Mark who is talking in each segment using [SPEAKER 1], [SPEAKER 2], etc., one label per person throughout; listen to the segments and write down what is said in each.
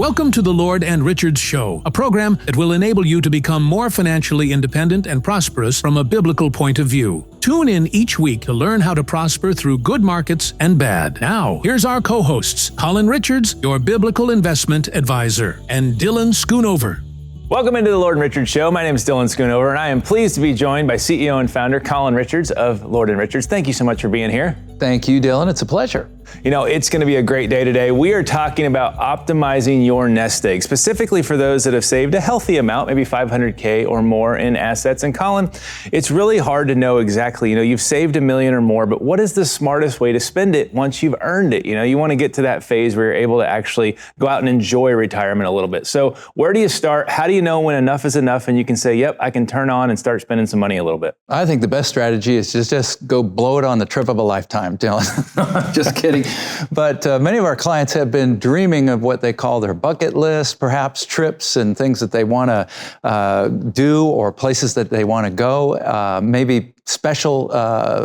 [SPEAKER 1] Welcome to the Lord and Richards Show, a program that will enable you to become more financially independent and prosperous from a biblical point of view. Tune in each week to learn how to prosper through good markets and bad. Now, here's our co-hosts, Colin Richards, your biblical investment advisor, and Dylan Schoonover.
[SPEAKER 2] Welcome into the Lord and Richards Show. My name is Dylan Schoonover, and I am pleased to be joined by CEO and founder Colin Richards of Lord and Richards. Thank you so much for being here.
[SPEAKER 3] Thank you, Dylan. It's a pleasure.
[SPEAKER 2] You know, it's going to be a great day today. We are talking about optimizing your nest egg, specifically for those that have saved a healthy amount, maybe $500K or more in assets. And Colin, it's really hard to know exactly, you've saved $1 million or more, but what is the smartest way to spend it once you've earned it? You want to get to that phase where you're able to actually go out and enjoy retirement a little bit. So where do you start? How do you know when enough is enough and you can say, yep, I can turn on and start spending some money a little bit?
[SPEAKER 3] I think the best strategy is to just go blow it on the trip of a lifetime, Dylan. Just kidding. But many of our clients have been dreaming of what they call their bucket list, perhaps trips and things that they want to do or places that they want to go, maybe special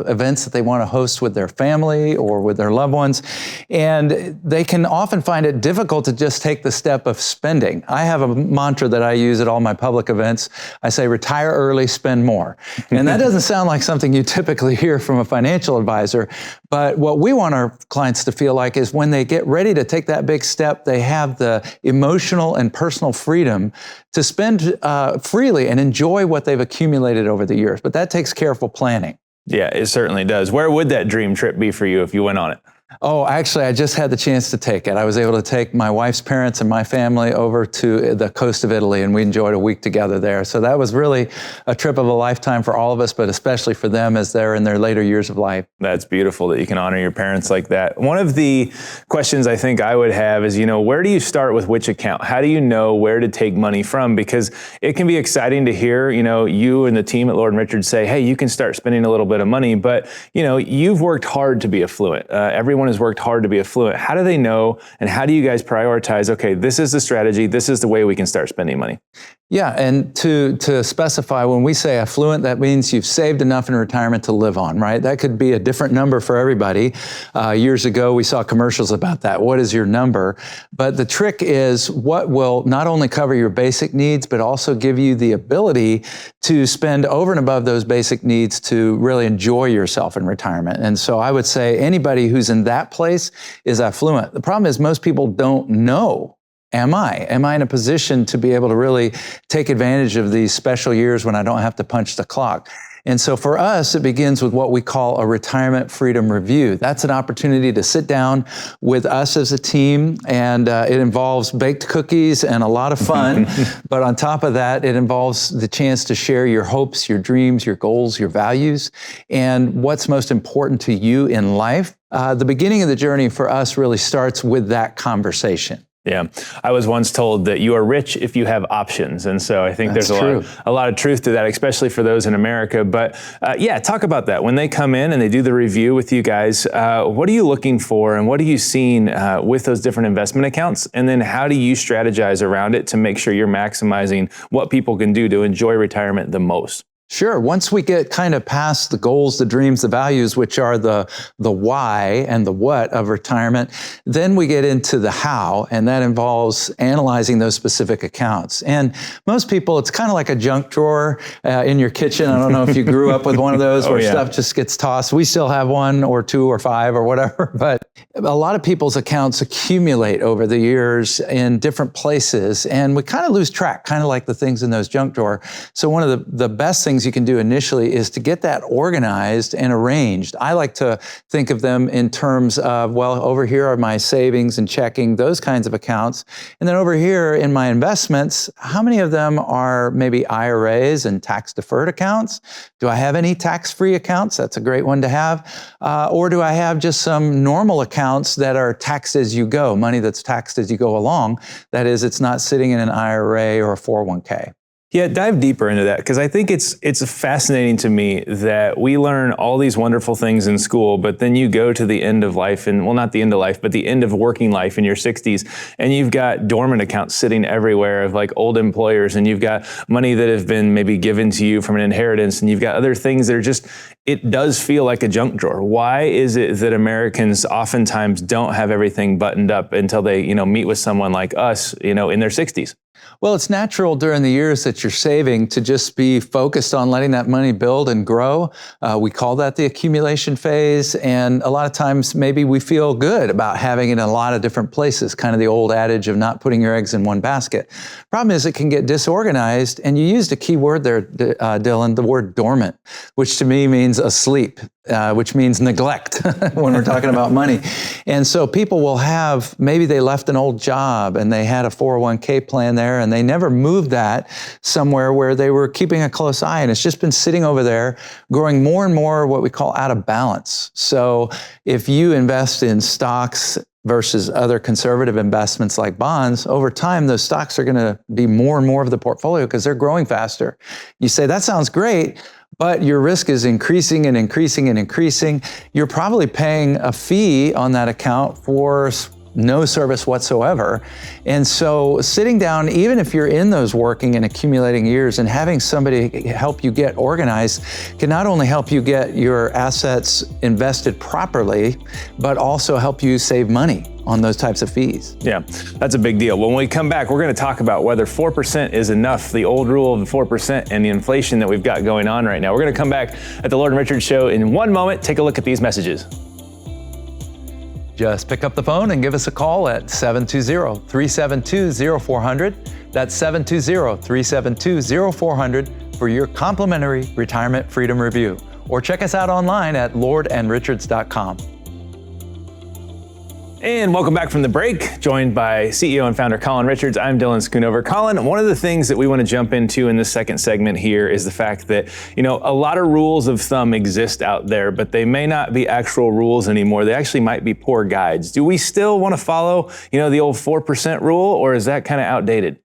[SPEAKER 3] events that they want to host with their family or with their loved ones. And they can often find it difficult to just take the step of spending. I have a mantra that I use at all my public events. I say, retire early, spend more. And that doesn't sound like something you typically hear from a financial advisor. But what we want our clients to feel like is when they get ready to take that big step, they have the emotional and personal freedom to spend freely and enjoy what they've accumulated over the years. But that takes careful planning.
[SPEAKER 2] Yeah, it certainly does. Where would that dream trip be for you if you went on it?
[SPEAKER 3] Oh, actually, I just had the chance to take it. I was able to take my wife's parents and my family over to the coast of Italy, and we enjoyed a week together there. So that was really a trip of a lifetime for all of us, but especially for them as they're in their later years of life.
[SPEAKER 2] That's beautiful that you can honor your parents like that. One of the questions I think I would have is, where do you start with which account? How do you know where to take money from? Because it can be exciting to hear, you and the team at Lord and Richards say, hey, you can start spending a little bit of money, but, you've worked hard to be affluent. Everyone has worked hard to be affluent. How do they know, and how do you guys prioritize, okay, this is the strategy, this is the way we can start spending money?
[SPEAKER 3] Yeah, and to specify, when we say affluent, that means you've saved enough in retirement to live on, right? That could be a different number for everybody. Years ago, we saw commercials about that. What is your number? But the trick is what will not only cover your basic needs, but also give you the ability to spend over and above those basic needs to really enjoy yourself in retirement. And so I would say anybody who's in that place is affluent. The problem is most people don't know. Am I in a position to be able to really take advantage of these special years when I don't have to punch the clock? And so for us, it begins with what we call a retirement freedom review. That's an opportunity to sit down with us as a team, and it involves baked cookies and a lot of fun. But on top of that, it involves the chance to share your hopes, your dreams, your goals, your values, and what's most important to you in life. The beginning of the journey for us really starts with that conversation.
[SPEAKER 2] Yeah. I was once told that you are rich if you have options. And so I think
[SPEAKER 3] That's
[SPEAKER 2] there's a lot of truth to that, especially for those in America. But talk about that. When they come in and they do the review with you guys, what are you looking for and what are you seeing with those different investment accounts? And then how do you strategize around it to make sure you're maximizing what people can do to enjoy retirement the most?
[SPEAKER 3] Sure. Once we get kind of past the goals, the dreams, the values, which are the why and the what of retirement, then we get into the how, and that involves analyzing those specific accounts. And most people, it's kind of like a junk drawer in your kitchen. I don't know if you grew up with one of those where stuff just gets tossed. We still have one or two or five or whatever, but a lot of people's accounts accumulate over the years in different places, and we kind of lose track, kind of like the things in those junk drawer. So one of the best things you can do initially is to get that organized and arranged. I like to think of them in terms of, well, over here are my savings and checking, those kinds of accounts. And then over here in my investments, how many of them are maybe IRAs and tax-deferred accounts? Do I have any tax-free accounts? That's a great one to have. Or do I have just some normal accounts that are taxed as you go, money that's taxed as you go along? That is, it's not sitting in an IRA or a 401k.
[SPEAKER 2] Yeah, dive deeper into that, because I think it's fascinating to me that we learn all these wonderful things in school, but then you go to the end of life, and well, not the end of life, but the end of working life in your 60s, and you've got dormant accounts sitting everywhere of like old employers, and you've got money that have been maybe given to you from an inheritance, and you've got other things that are just it does feel like a junk drawer. Why is it that Americans oftentimes don't have everything buttoned up until they, meet with someone like us, in their 60s?
[SPEAKER 3] Well, it's natural during the years that you're saving to just be focused on letting that money build and grow. We call that the accumulation phase. And a lot of times maybe we feel good about having it in a lot of different places, kind of the old adage of not putting your eggs in one basket. Problem is it can get disorganized. And you used a key word there, Dylan, the word dormant, which to me means asleep. Which means neglect when we're talking about money. And so people will have, maybe they left an old job and they had a 401k plan there and they never moved that somewhere where they were keeping a close eye, and it's just been sitting over there growing more and more what we call out of balance. So if you invest in stocks versus other conservative investments like bonds, over time, those stocks are going to be more and more of the portfolio because they're growing faster. You say, that sounds great, but your risk is increasing and increasing and increasing. You're probably paying a fee on that account for no service whatsoever. And so sitting down, even if you're in those working and accumulating years, and having somebody help you get organized can not only help you get your assets invested properly, but also help you save money on those types of fees.
[SPEAKER 2] Yeah, that's a big deal. When we come back, we're going to talk about whether 4% is enough, the old rule of 4% and the inflation that we've got going on right now. We're going to come back at the Lord and Richards Show in one moment. Take a look at these messages.
[SPEAKER 3] Just pick up the phone and give us a call at 720-372-0400. That's 720-372-0400 for your complimentary retirement freedom review. Or check us out online at lordandrichards.com.
[SPEAKER 2] And welcome back from the break, joined by CEO and founder Colin Richards. I'm Dylan Schoonover. Colin, one of the things that we want to jump into in this second segment here is the fact that, a lot of rules of thumb exist out there, but they may not be actual rules anymore. They actually might be poor guides. Do we still want to follow, the old 4% rule, or is that kind of outdated?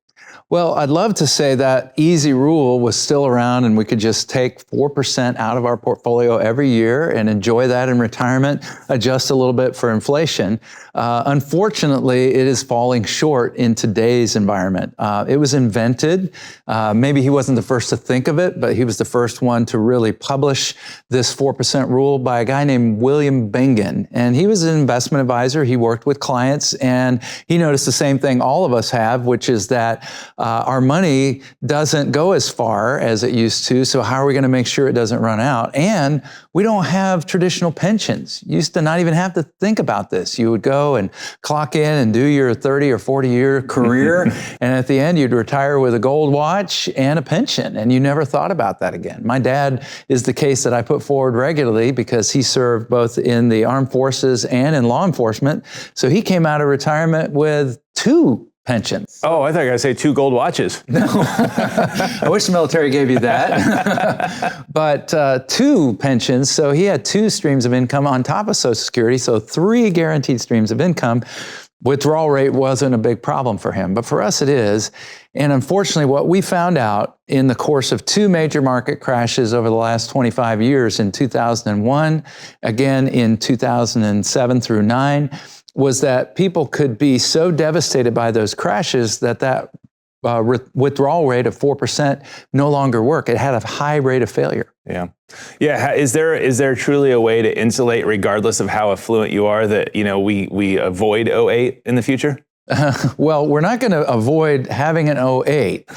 [SPEAKER 3] Well, I'd love to say that easy rule was still around and we could just take 4% out of our portfolio every year and enjoy that in retirement, adjust a little bit for inflation. Unfortunately, it is falling short in today's environment. It was invented. Maybe he wasn't the first to think of it, but he was the first one to really publish this 4% rule by a guy named William Bengen. And he was an investment advisor. He worked with clients and he noticed the same thing all of us have, which is that our money doesn't go as far as it used to. So how are we going to make sure it doesn't run out? And we don't have traditional pensions. You used to not even have to think about this. You would go and clock in and do your 30 or 40-year career. And at the end, you'd retire with a gold watch and a pension. And you never thought about that again. My dad is the case that I put forward regularly because he served both in the armed forces and in law enforcement. So he came out of retirement with 2 pensions.
[SPEAKER 2] Oh, I thought you were going to say 2 gold watches.
[SPEAKER 3] No, I wish the military gave you that. But 2 pensions, so he had 2 streams of income on top of Social Security, so 3 guaranteed streams of income. Withdrawal rate wasn't a big problem for him, but for us it is. And unfortunately, what we found out in the course of 2 major market crashes over the last 25 years, in 2001, again in 2007 through 9, was that people could be so devastated by those crashes that withdrawal rate of 4% no longer work. It had a high rate of failure.
[SPEAKER 2] Yeah. Is there truly a way to insulate, regardless of how affluent you are, that we avoid 08 in the future?
[SPEAKER 3] Well, we're not going to avoid having an 08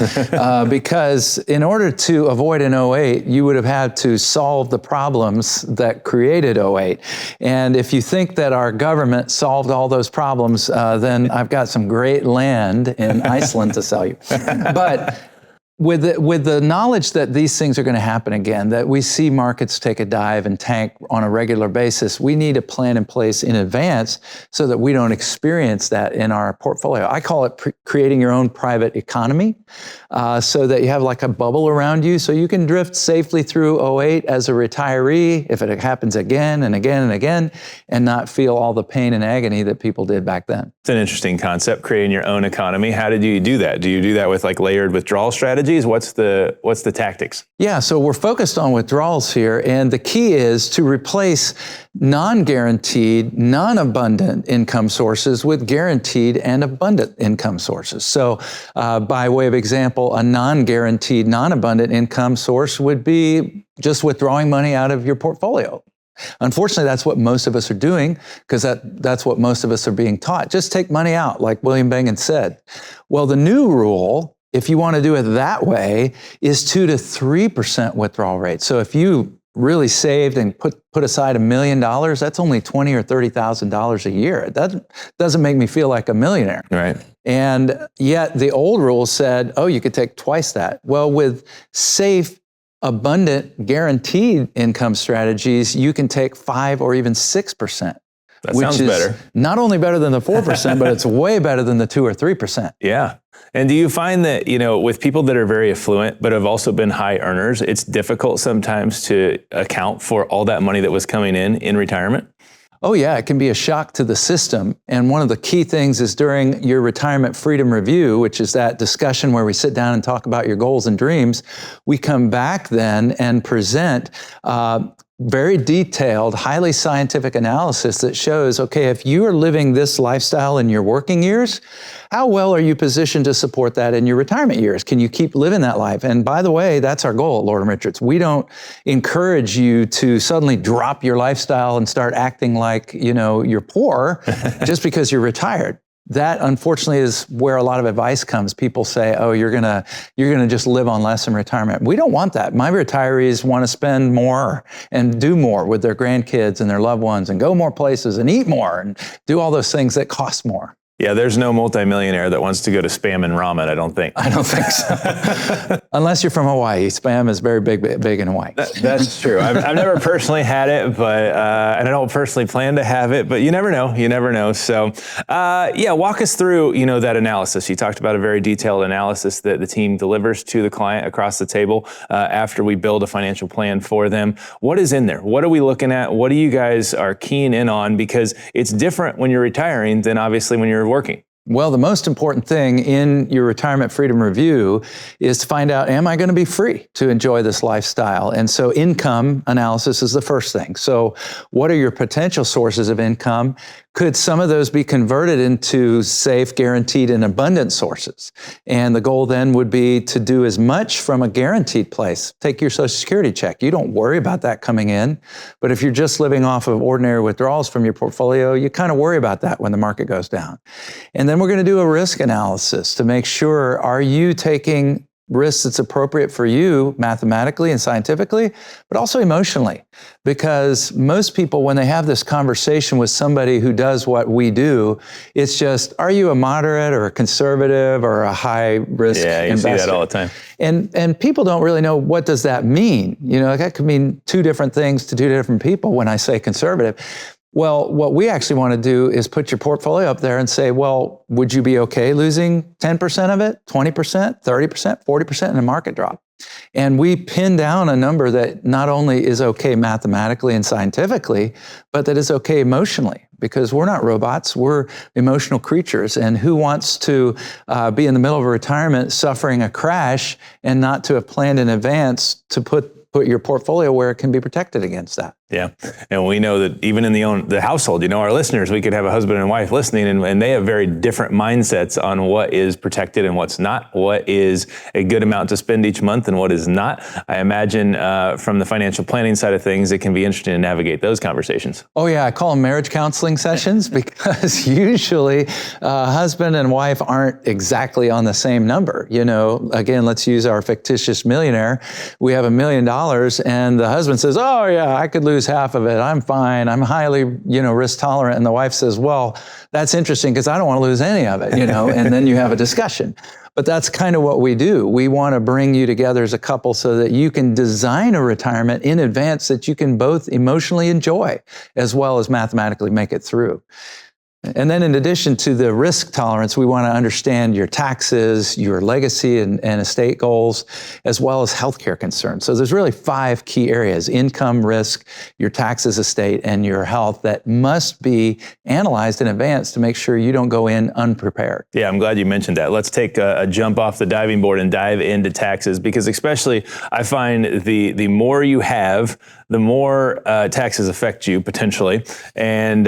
[SPEAKER 3] because in order to avoid an 08, you would have had to solve the problems that created 08. And if you think that our government solved all those problems, then I've got some great land in Iceland to sell you. But with the knowledge that these things are going to happen again, that we see markets take a dive and tank on a regular basis, we need a plan in place in advance so that we don't experience that in our portfolio. I call it creating your own private economy, so that you have like a bubble around you so you can drift safely through 08 as a retiree if it happens again and again and again, and not feel all the pain and agony that people did back then.
[SPEAKER 2] It's an interesting concept, creating your own economy. How did you do that? Do you do that with like layered withdrawal strategies? strategies? What's the tactics?
[SPEAKER 3] Yeah, so we're focused on withdrawals here, and the key is to replace non-guaranteed, non-abundant income sources with guaranteed and abundant income sources. So by way of example, a non-guaranteed, non-abundant income source would be just withdrawing money out of your portfolio. Unfortunately, that's what most of us are doing, because that's what most of us are being taught. Just take money out, like William Bengen said. Well, the new rule, if you want to do it that way, is 2 to 3% withdrawal rate. So if you really saved and put aside $1 million, that's only $20,000 or $30,000 a year. That doesn't make me feel like a millionaire.
[SPEAKER 2] Right.
[SPEAKER 3] And yet the old rule said, oh, you could take twice that. Well, with safe, abundant, guaranteed income strategies, you can take 5 or even 6%.
[SPEAKER 2] That sounds better.
[SPEAKER 3] Not only better than the 4%, but it's way better than the 2 or 3%.
[SPEAKER 2] Yeah. And do you find that, with people that are very affluent, but have also been high earners, it's difficult sometimes to account for all that money that was coming in retirement?
[SPEAKER 3] Oh yeah, it can be a shock to the system. And one of the key things is during your retirement freedom review, which is that discussion where we sit down and talk about your goals and dreams, we come back then and present very detailed, highly scientific analysis that shows, okay, if you are living this lifestyle in your working years, how well are you positioned to support that in your retirement years? Can you keep living that life? And by the way, that's our goal at Lord & Richards. We don't encourage you to suddenly drop your lifestyle and start acting like, you're poor just because you're retired. That, unfortunately, is where a lot of advice comes. People say, oh, you're gonna just live on less in retirement. We don't want that. My retirees want to spend more and do more with their grandkids and their loved ones and go more places and eat more and do all those things that cost more.
[SPEAKER 2] Yeah, there's no multimillionaire that wants to go to Spam and Ramen, I don't think.
[SPEAKER 3] I don't think so. Unless you're from Hawaii. Spam is very big in Hawaii.
[SPEAKER 2] That's true. I've never personally had it, but and I don't personally plan to have it, but you never know. You never know. So, walk us through, that analysis. You talked about a very detailed analysis that the team delivers to the client across the table after we build a financial plan for them. What is in there? What are we looking at? What do you guys are keying in on? Because it's different when you're retiring than obviously when you're working.
[SPEAKER 3] Well, the most important thing in your retirement freedom review is to find out, am I going to be free to enjoy this lifestyle? And so income analysis is the first thing. So what are your potential sources of income? Could some of those be converted into safe, guaranteed, and abundant sources? And the goal then would be to do as much from a guaranteed place. Take your Social Security check. You don't worry about that coming in. But if you're just living off of ordinary withdrawals from your portfolio, you kind of worry about that when the market goes down. And then we're going to do a risk analysis to make sure, are you taking risks that's appropriate for you mathematically and scientifically, but also emotionally? Because most people, when they have this conversation with somebody who does what we do, it's just, are you a moderate or a conservative or a high risk investor?
[SPEAKER 2] Yeah, you see that all the time.
[SPEAKER 3] And people don't really know, what does that mean? That could mean two different things to two different people when I say conservative. Well, what we actually want to do is put your portfolio up there and say, well, would you be okay losing 10% of it, 20%, 30%, 40% in a market drop? And we pin down a number that not only is okay mathematically and scientifically, but that is okay emotionally, because we're not robots, we're emotional creatures. And who wants to be in the middle of a retirement suffering a crash and not to have planned in advance to put your portfolio where it can be protected against that?
[SPEAKER 2] Yeah. And we know that even in the household, our listeners, we could have a husband and wife listening, and they have very different mindsets on what is protected and what's not, what is a good amount to spend each month and what is not. I imagine from the financial planning side of things, it can be interesting to navigate those conversations.
[SPEAKER 3] Oh yeah, I call them marriage counseling sessions because usually husband and wife aren't exactly on the same number. Again, let's use our fictitious millionaire. We have $1 million and the husband says, oh yeah, I could lose half of it. I'm fine. I'm highly, risk tolerant. And the wife says, well, that's interesting because I don't want to lose any of it, and then you have a discussion. But that's kind of what we do. We want to bring you together as a couple so that you can design a retirement in advance that you can both emotionally enjoy as well as mathematically make it through. And then in addition to the risk tolerance, we want to understand your taxes, your legacy and estate goals, as well as healthcare concerns. So there's really 5 key areas: income, risk, your taxes, estate, and your health, that must be analyzed in advance to make sure you don't go in unprepared.
[SPEAKER 2] Yeah, I'm glad you mentioned that. Let's take a jump off the diving board and dive into taxes, because especially I find the more you have, the more taxes affect you potentially. And,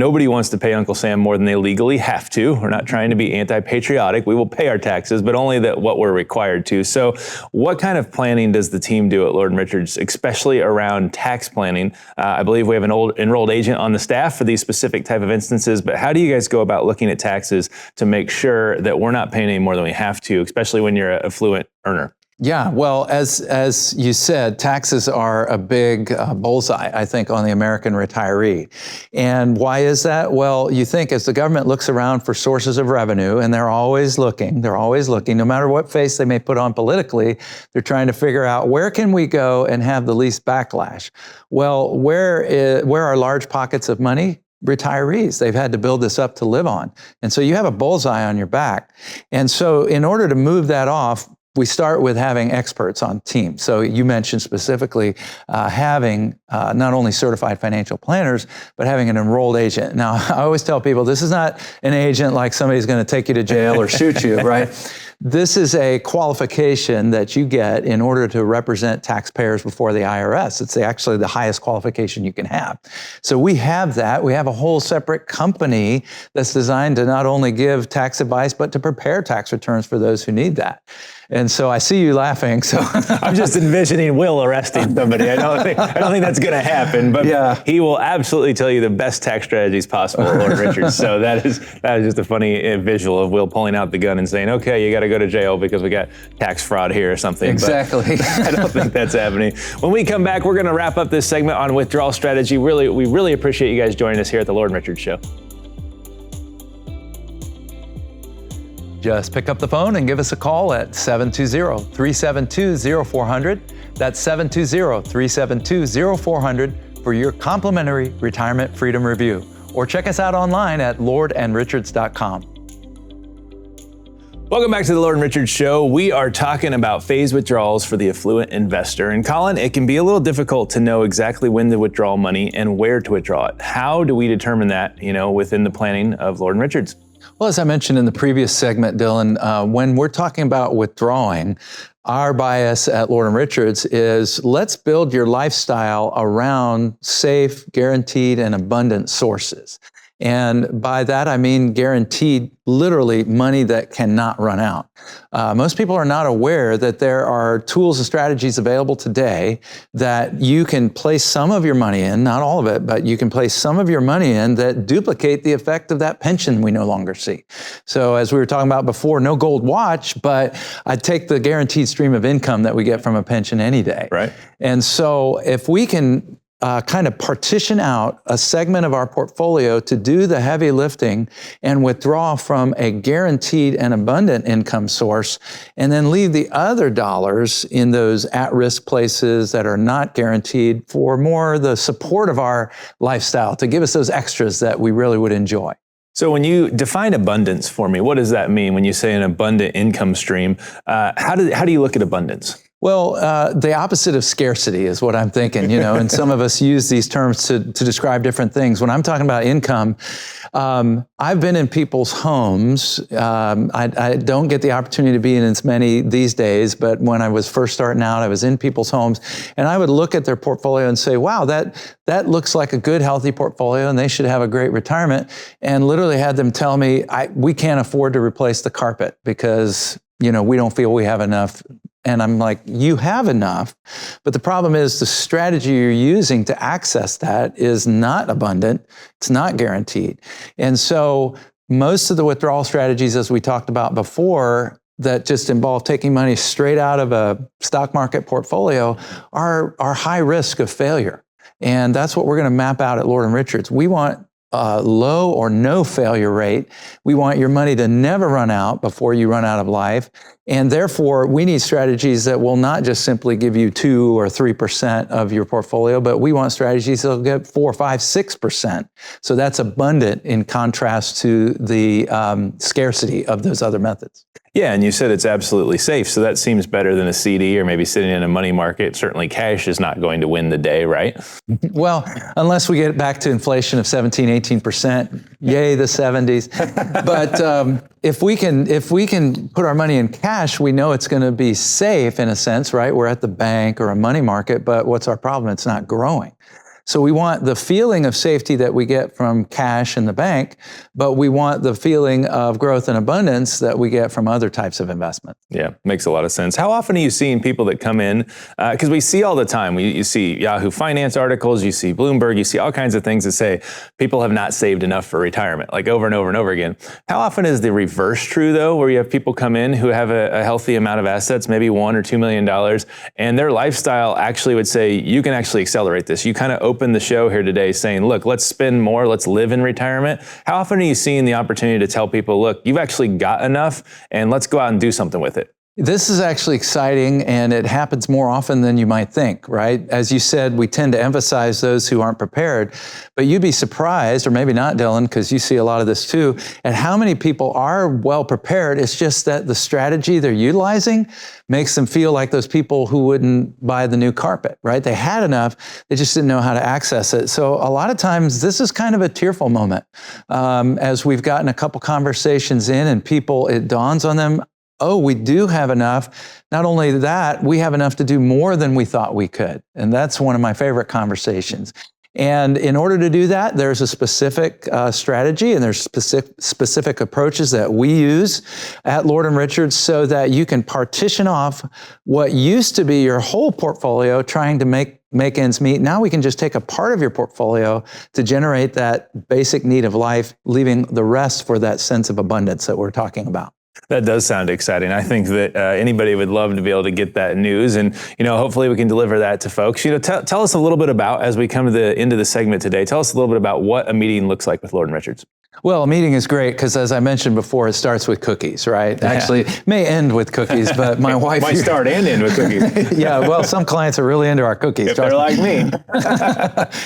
[SPEAKER 2] nobody wants to pay Uncle Sam more than they legally have to. We're not trying to be anti-patriotic. We will pay our taxes, but only what we're required to. So what kind of planning does the team do at Lord & Richards, especially around tax planning? I believe we have an enrolled agent on the staff for these specific type of instances, but how do you guys go about looking at taxes to make sure that we're not paying any more than we have to, especially when you're an affluent earner?
[SPEAKER 3] Yeah, well, as you said, taxes are a big bullseye, I think, on the American retiree. And why is that? Well, you think as the government looks around for sources of revenue, and they're always looking, no matter what face they may put on politically, they're trying to figure out where can we go and have the least backlash. Well, where are large pockets of money? Retirees. They've had to build this up to live on. And so you have a bullseye on your back. And so in order to move that off, we start with having experts on team. So you mentioned specifically having not only certified financial planners, but having an enrolled agent. Now, I always tell people, this is not an agent like somebody's going to take you to jail or shoot you, right? This is a qualification that you get in order to represent taxpayers before the IRS. It's actually the highest qualification you can have. So we have that. We have a whole separate company that's designed to not only give tax advice, but to prepare tax returns for those who need that. And so I see you laughing. So
[SPEAKER 2] I'm just envisioning Will arresting somebody. I don't think that's going to happen, but yeah, he will absolutely tell you the best tax strategies possible, Lord Richards. So that is just a funny visual of Will pulling out the gun and saying, "Okay, you got to go to jail because we got tax fraud here or something."
[SPEAKER 3] Exactly.
[SPEAKER 2] But I don't think that's happening. When we come back, we're going to wrap up this segment on withdrawal strategy. We really appreciate you guys joining us here at the Lord & Richards Show.
[SPEAKER 3] Just pick up the phone and give us a call at 720-372-0400. That's 720-372-0400 for your complimentary retirement freedom review. Or check us out online at lordandrichards.com.
[SPEAKER 2] Welcome back to the Lord & Richards Show. We are talking about phased withdrawals for the affluent investor. And Colin, it can be a little difficult to know exactly when to withdraw money and where to withdraw it. How do we determine that, within the planning of Lord & Richards?
[SPEAKER 3] Well, as I mentioned in the previous segment, Dylan, when we're talking about withdrawing, our bias at Lord & Richards is let's build your lifestyle around safe, guaranteed, and abundant sources. And by that, I mean guaranteed, literally money that cannot run out. Most people are not aware that there are tools and strategies available today that you can place some of your money in, not all of it, but you can place some of your money in that duplicate the effect of that pension we no longer see. So as we were talking about before, no gold watch, but I'd take the guaranteed stream of income that we get from a pension any day.
[SPEAKER 2] Right.
[SPEAKER 3] And so if we can kind of partition out a segment of our portfolio to do the heavy lifting and withdraw from a guaranteed and abundant income source, and then leave the other dollars in those at-risk places that are not guaranteed for more the support of our lifestyle, to give us those extras that we really would enjoy.
[SPEAKER 2] So when you define abundance for me, what does that mean when you say an abundant income stream? How do you look at abundance?
[SPEAKER 3] Well, the opposite of scarcity is what I'm thinking, and some of us use these terms to describe different things. When I'm talking about income, I've been in people's homes. I don't get the opportunity to be in as many these days, but when I was first starting out, I was in people's homes, and I would look at their portfolio and say, wow, that looks like a good, healthy portfolio, and they should have a great retirement, and literally had them tell me, we can't afford to replace the carpet because, we don't feel we have enough. And I'm like, you have enough, but the problem is the strategy you're using to access that is not abundant. It's not guaranteed. And so most of the withdrawal strategies, as we talked about before, that just involve taking money straight out of a stock market portfolio are high risk of failure. And that's what we're going to map out at Lord & Richards. We want low or no failure rate. We want your money to never run out before you run out of life. And therefore, we need strategies that will not just simply give you 2 or 3% of your portfolio, but we want strategies that will get 4, 5, 6%. So that's abundant in contrast to the scarcity of those other methods.
[SPEAKER 2] Yeah, and you said it's absolutely safe, so that seems better than a CD or maybe sitting in a money market. Certainly cash is not going to win the day, right?
[SPEAKER 3] Well, unless we get back to inflation of 17, 18%, yay, the 70s. But if we can put our money in cash, we know it's going to be safe in a sense, right? We're at the bank or a money market, but what's our problem? It's not growing. So we want the feeling of safety that we get from cash in the bank, but we want the feeling of growth and abundance that we get from other types of investments.
[SPEAKER 2] Yeah, makes a lot of sense. How often are you seeing people that come in? Because we see all the time, you see Yahoo Finance articles, you see Bloomberg, you see all kinds of things that say people have not saved enough for retirement, like over and over and over again. How often is the reverse true though, where you have people come in who have a healthy amount of assets, maybe $1 or $2 million, and their lifestyle actually would say, you can actually accelerate this. You kind of open the show here today saying, look, let's spend more, let's live in retirement. How often are you seeing the opportunity to tell people, look, you've actually got enough and let's go out and do something with it?
[SPEAKER 3] This is actually exciting, and it happens more often than you might think, right? As you said, we tend to emphasize those who aren't prepared, but you'd be surprised, or maybe not, Dylan, because you see a lot of this too, at how many people are well prepared. It's just that the strategy they're utilizing makes them feel like those people who wouldn't buy the new carpet, right? They had enough, they just didn't know how to access it. So a lot of times, this is kind of a tearful moment. As we've gotten a couple conversations in and people, it dawns on them, oh, we do have enough. Not only that, we have enough to do more than we thought we could. And that's one of my favorite conversations. And in order to do that, there's a specific strategy and there's specific approaches that we use at Lord & Richards so that you can partition off what used to be your whole portfolio trying to make ends meet. Now we can just take a part of your portfolio to generate that basic need of life, leaving the rest for that sense of abundance that we're talking about.
[SPEAKER 2] That does sound exciting. I think that anybody would love to be able to get that news, and hopefully we can deliver that to folks. Tell us a little bit about, as we come to the end of the segment today, tell us a little bit about what a meeting looks like with Lord & Richards.
[SPEAKER 3] Well, a meeting is great because, as I mentioned before, it starts with cookies, right? Yeah. Actually, it may end with cookies, but my wife...
[SPEAKER 2] Might start and end with cookies.
[SPEAKER 3] Yeah, well, some clients are really into our cookies.
[SPEAKER 2] If they're like me.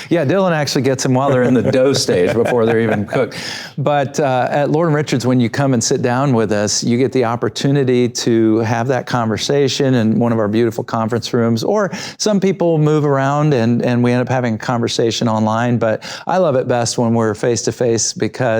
[SPEAKER 3] Yeah, Dylan actually gets them while they're in the dough stage before they're even cooked. But at Lord & Richards, when you come and sit down with us, you get the opportunity to have that conversation in one of our beautiful conference rooms, or some people move around and we end up having a conversation online. But I love it best when we're face-to-face because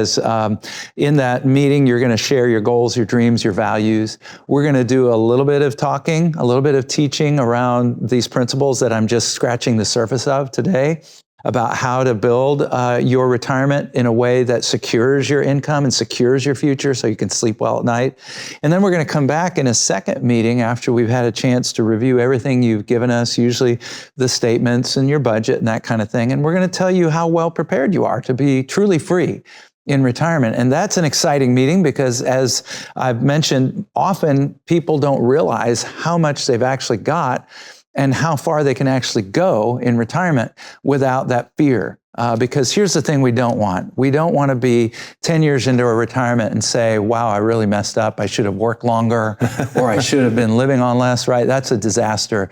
[SPEAKER 3] in that meeting, you're going to share your goals, your dreams, your values. We're going to do a little bit of talking, a little bit of teaching around these principles that I'm just scratching the surface of today, about how to build your retirement in a way that secures your income and secures your future so you can sleep well at night. And then we're going to come back in a second meeting after we've had a chance to review everything you've given us, usually the statements and your budget and that kind of thing. And we're going to tell you how well prepared you are to be truly free in retirement. And that's an exciting meeting because, as I've mentioned, often people don't realize how much they've actually got and how far they can actually go in retirement without that fear. Because here's the thing we don't want. We don't want to be 10 years into a retirement and say, wow, I really messed up. I should have worked longer, or I should have been living on less, right? That's a disaster.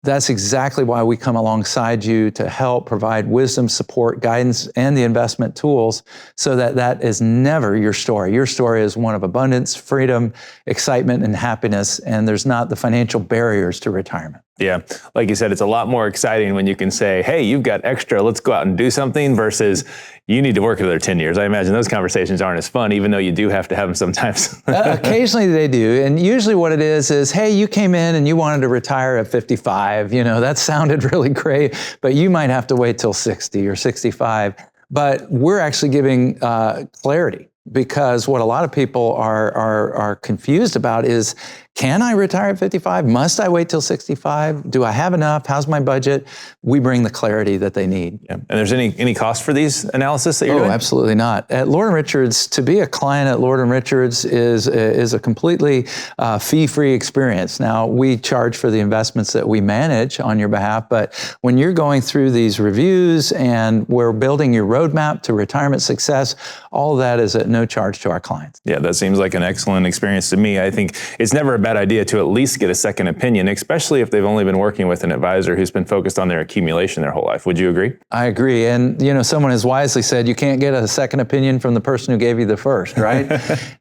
[SPEAKER 3] That's exactly why we come alongside you to help provide wisdom, support, guidance, and the investment tools so that that is never your story. Your story is one of abundance, freedom, excitement, and happiness, and there's not the financial barriers to retirement.
[SPEAKER 2] Yeah, like you said, it's a lot more exciting when you can say, hey, you've got extra, let's go out and do something, versus you need to work another 10 years. I imagine those conversations aren't as fun, even though you do have to have them sometimes.
[SPEAKER 3] Occasionally they do. And usually what it is, hey, you came in and you wanted to retire at 55. That sounded really great, but you might have to wait till 60 or 65. But we're actually giving clarity. Because what a lot of people are confused about is, Can I retire at 55? Must I wait till 65? Do I have enough? How's my budget? We bring the clarity that they need.
[SPEAKER 2] Yeah. And there's any cost for these analysis that you're doing?
[SPEAKER 3] Oh, absolutely not. At Lord & Richards, to be a client at Lord & Richards is a completely fee-free experience. Now, we charge for the investments that we manage on your behalf, but when you're going through these reviews and we're building your roadmap to retirement success, all of that is at no charge to our clients.
[SPEAKER 2] Yeah, that seems like an excellent experience to me. I think it's never a bad idea to at least get a second opinion, especially if they've only been working with an advisor who's been focused on their accumulation their whole life. Would you agree?
[SPEAKER 3] I agree. And, someone has wisely said, you can't get a second opinion from the person who gave you the first, right?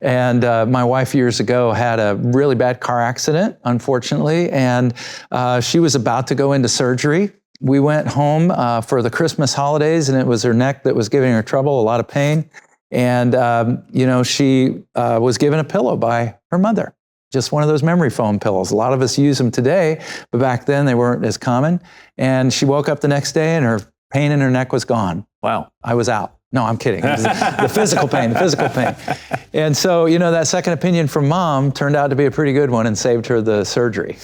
[SPEAKER 3] And my wife years ago had a really bad car accident, unfortunately, and she was about to go into surgery. We went home for the Christmas holidays, and it was her neck that was giving her trouble, a lot of pain. And, she was given a pillow by her mother. Just one of those memory foam pillows. A lot of us use them today, but back then they weren't as common. And she woke up the next day and her pain in her neck was gone.
[SPEAKER 2] Wow.
[SPEAKER 3] I was out. No, I'm kidding. It was the physical pain. And so, that second opinion from mom turned out to be a pretty good one and saved her the surgery.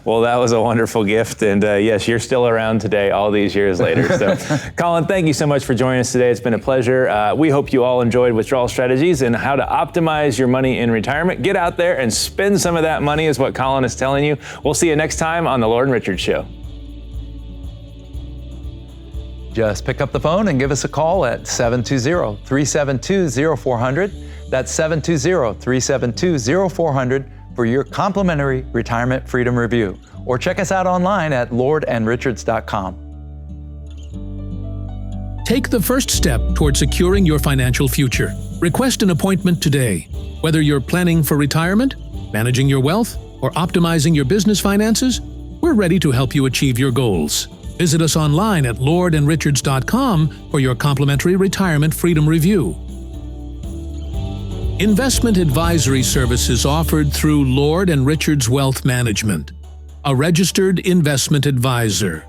[SPEAKER 2] Well, that was a wonderful gift. And yes, you're still around today, all these years later. So, Colin, thank you so much for joining us today. It's been a pleasure. We hope you all enjoyed withdrawal strategies and how to optimize your money in retirement. Get out there and spend some of that money is what Colin is telling you. We'll see you next time on The Lord & Richards Show.
[SPEAKER 3] Just pick up the phone and give us a call at 720-372-0400. That's 720-372-0400 for your complimentary retirement freedom review. Or check us out online at lordandrichards.com.
[SPEAKER 1] Take the first step toward securing your financial future. Request an appointment today. Whether you're planning for retirement, managing your wealth, or optimizing your business finances, we're ready to help you achieve your goals. Visit us online at lordandrichards.com for your complimentary retirement freedom review. Investment advisory services offered through Lord & Richards Wealth Management, a registered investment advisor.